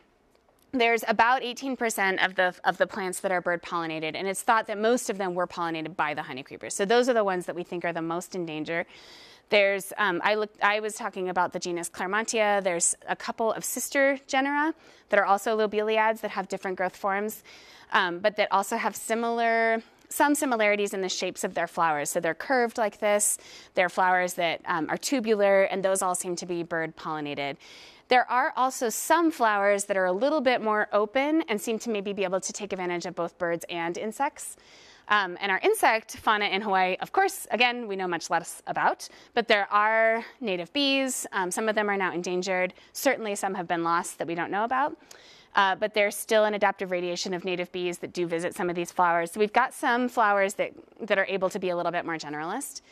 There's about 18% of the plants that are bird pollinated, and it's thought that most of them were pollinated by the honeycreepers. So those are the ones that we think are the most in danger. There's, I was talking about the genus Claremontia. There's a couple of sister genera that are also lobeliads that have different growth forms, but that also have similar some similarities in the shapes of their flowers. So they're curved like this. They're flowers that are tubular, and those all seem to be bird pollinated. There are also some flowers that are a little bit more open and seem to maybe be able to take advantage of both birds and insects. And our insect fauna in Hawaii, of course, again, we know much less about, but there are native bees. Some of them are now endangered. Certainly some have been lost that we don't know about. But there's still an adaptive radiation of native bees that do visit some of these flowers. So we've got some flowers that are able to be a little bit more generalist.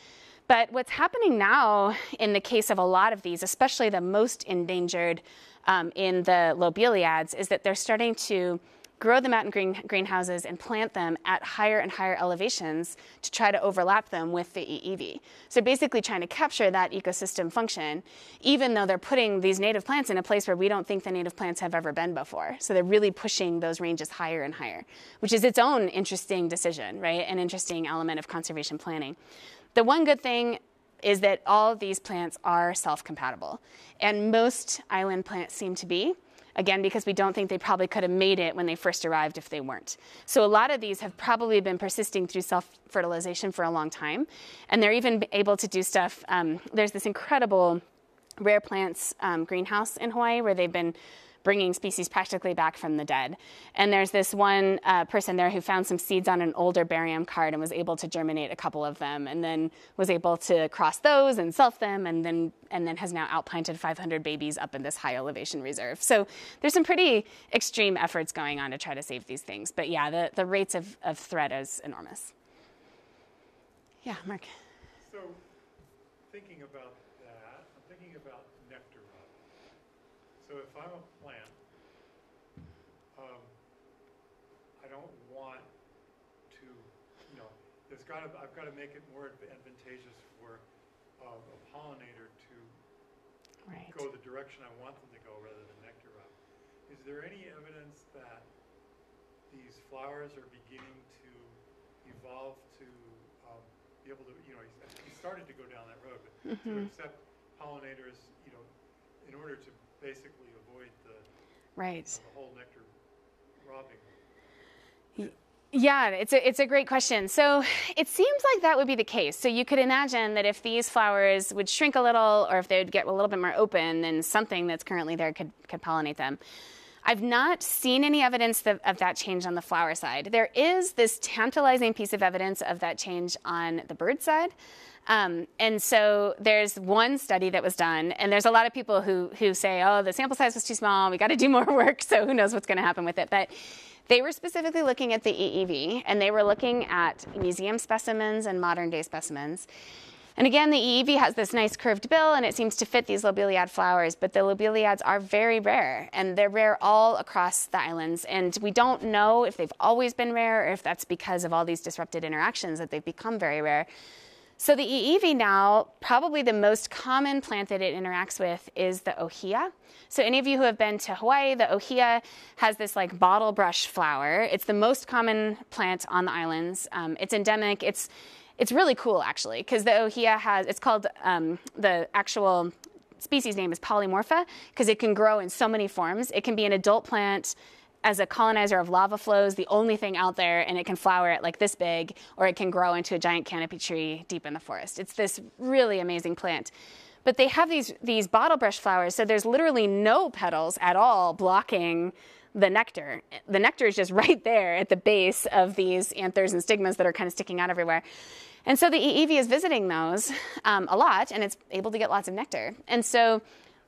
But what's happening now in the case of a lot of these, especially the most endangered in the lobeliads, is that they're starting to grow them out in greenhouses and plant them at higher and higher elevations to try to overlap them with the EEV. So basically trying to capture that ecosystem function, even though they're putting these native plants in a place where we don't think the native plants have ever been before. So they're really pushing those ranges higher and higher, which is its own interesting decision, right? An interesting element of conservation planning. The one good thing is that all of these plants are self-compatible, and most island plants seem to be. Again, because we don't think they probably could have made it when they first arrived if they weren't. So a lot of these have probably been persisting through self-fertilization for a long time. And they're even able to do stuff. There's this incredible rare plants greenhouse in Hawaii where they've been bringing species practically back from the dead. And there's this one person there who found some seeds on an older barium card and was able to germinate a couple of them, and then was able to cross those and self them, and then has now outplanted 500 babies up in this high elevation reserve. So there's some pretty extreme efforts going on to try to save these things. But yeah, the rates of threat is enormous. Yeah, Mark. So thinking about that, I'm thinking about nectar rub. So if I'm a plant, I don't want to, I've got to make it more advantageous for a pollinator to go the direction I want them to go rather than nectar rub. Is there any evidence that these flowers are beginning to evolve to be able to, he started to go down that road, but to accept pollinators, in order to basically avoid the whole nectar robbing? Yeah, it's a great question. So it seems like that would be the case. So you could imagine that if these flowers would shrink a little, or if they would get a little bit more open, then something that's currently there could pollinate them. I've not seen any evidence of that change on the flower side. There is this tantalizing piece of evidence of that change on the bird side. And so there's one study that was done, and there's a lot of people who say, oh, the sample size was too small, we got to do more work, so who knows what's going to happen with it. But they were specifically looking at the EEV, and they were looking at museum specimens and modern day specimens. And again, the EEV has this nice curved bill, and it seems to fit these lobeliad flowers, but the lobeliads are very rare, and they're rare all across the islands. And we don't know if they've always been rare, or if that's because of all these disrupted interactions that they've become very rare. So the EEV now, probably the most common plant that it interacts with is the ohia. So any of you who have been to Hawaii, the ohia has this like bottle brush flower. It's the most common plant on the islands. It's endemic. It's really cool, actually, because the ohia it's called, the actual species name is polymorpha, because it can grow in so many forms. It can be an adult plant as a colonizer of lava flows, the only thing out there, and it can flower at like this big, or it can grow into a giant canopy tree deep in the forest. It's this really amazing plant. But they have these bottle brush flowers, so there's literally no petals at all blocking the nectar. The nectar is just right there at the base of these anthers and stigmas that are kind of sticking out everywhere. And so the EEV is visiting those a lot, and it's able to get lots of nectar. And so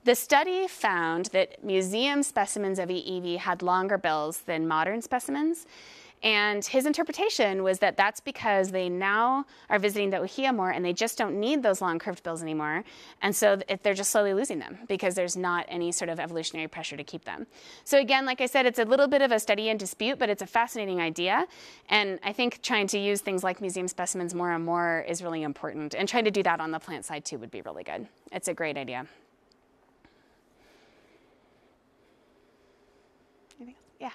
the study found that museum specimens of EEV had longer bills than modern specimens. And his interpretation was that that's because they now are visiting the ohia more, and they just don't need those long curved bills anymore. And so they're just slowly losing them because there's not any sort of evolutionary pressure to keep them. So again, like I said, it's a little bit of a study in dispute, but it's a fascinating idea. And I think trying to use things like museum specimens more and more is really important. And trying to do that on the plant side too would be really good. It's a great idea. Yeah.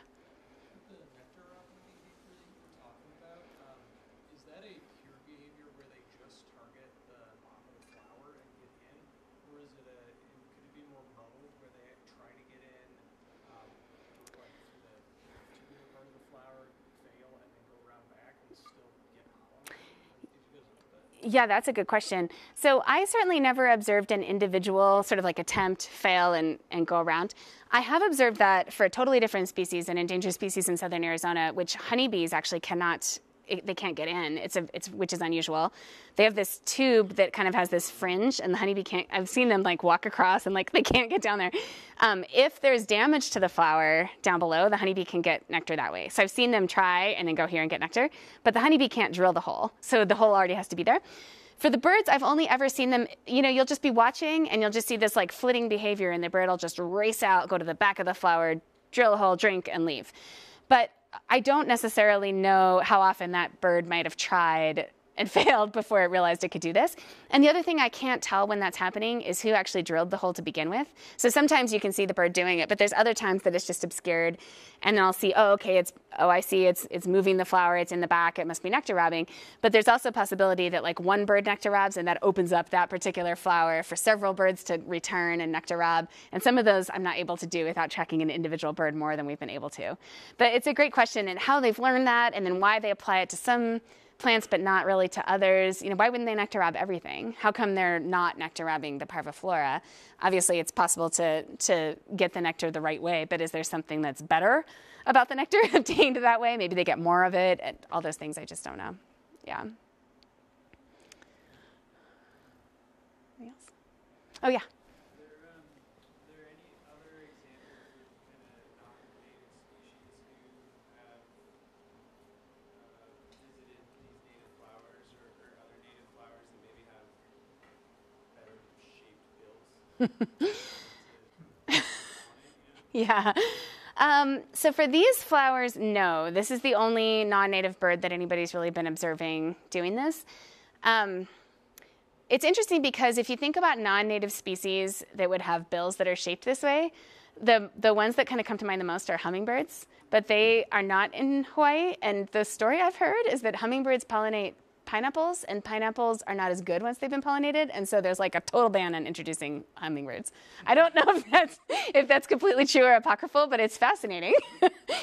The nectar robbing behavior that you were talking about, is that a pure behavior where they just target the bottom of the flower and get in? Or is it could it be more mode where they try to get in, like the tubular part of the flower, fail, and then go around back and still get Yeah, that's a good question. So I certainly never observed an individual sort of like attempt, fail, and go around. I have observed that for a totally different species, an endangered species in southern Arizona, which honeybees actually cannot, they can't get in, which is unusual. They have this tube that kind of has this fringe, and the honeybee can't, I've seen them like walk across and like they can't get down there. If there's damage to the flower down below, the honeybee can get nectar that way. So I've seen them try and then go here and get nectar, but the honeybee can't drill the hole. So the hole already has to be there. For the birds, I've only ever seen them, you'll just be watching and you'll just see this like flitting behavior, and the bird will just race out, go to the back of the flower, drill a hole, drink, and leave. But I don't necessarily know how often that bird might have tried and failed before it realized it could do this. And the other thing I can't tell when that's happening is who actually drilled the hole to begin with. So sometimes you can see the bird doing it, but there's other times that it's just obscured, and then I'll see, I see it's moving the flower, it's in the back, it must be nectar robbing. But there's also a possibility that like one bird nectar robs, and that opens up that particular flower for several birds to return and nectar rob. And some of those I'm not able to do without tracking an individual bird more than we've been able to. But it's a great question, and how they've learned that, and then why they apply it to some plants but not really to others. Why wouldn't they nectar rob everything? How come they're not nectar robbing the parviflora? Obviously, it's possible to get the nectar the right way, but is there something that's better about the nectar obtained that way? Maybe they get more of it, and all those things I just don't know. Yeah. Anything else? Oh, yeah. Yeah. So for these flowers, no. This is the only non-native bird that anybody's really been observing doing this. It's interesting because if you think about non-native species that would have bills that are shaped this way, the ones that kind of come to mind the most are hummingbirds, but they are not in Hawaii. And the story I've heard is that hummingbirds pollinate pineapples, and pineapples are not as good once they've been pollinated, and so there's like a total ban on introducing hummingbirds. I don't know if that's completely true or apocryphal, but it's fascinating.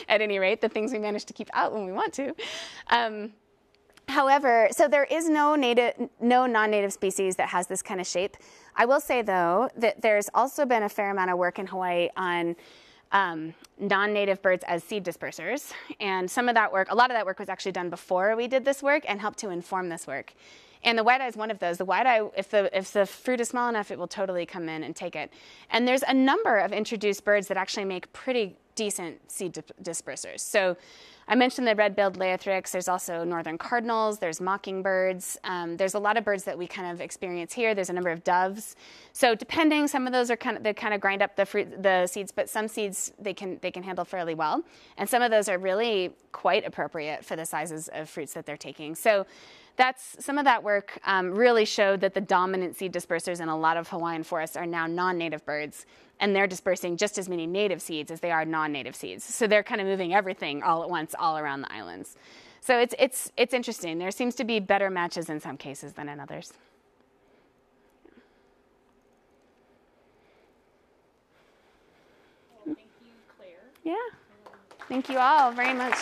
At any rate, the things we manage to keep out when we want to. However, so there is no non-native species that has this kind of shape. I will say though that there's also been a fair amount of work in Hawaii on non-native birds as seed dispersers. And a lot of that work was actually done before we did this work and helped to inform this work. And the white-eye is one of those. The white-eye, if the fruit is small enough, it will totally come in and take it. And there's a number of introduced birds that actually make pretty decent seed dispersers. So I mentioned the red-billed Leothrix. There's also northern cardinals. There's mockingbirds. There's a lot of birds that we kind of experience here. There's a number of doves. So depending, some of those they kind of grind up the seeds, but some seeds they can handle fairly well, and some of those are really quite appropriate for the sizes of fruits that they're taking. So some of that work really showed that the dominant seed dispersers in a lot of Hawaiian forests are now non-native birds, and they're dispersing just as many native seeds as they are non-native seeds. So they're kind of moving everything all at once all around the islands. So it's interesting. There seems to be better matches in some cases than in others. Well, thank you, Claire. Yeah. Thank you all very much.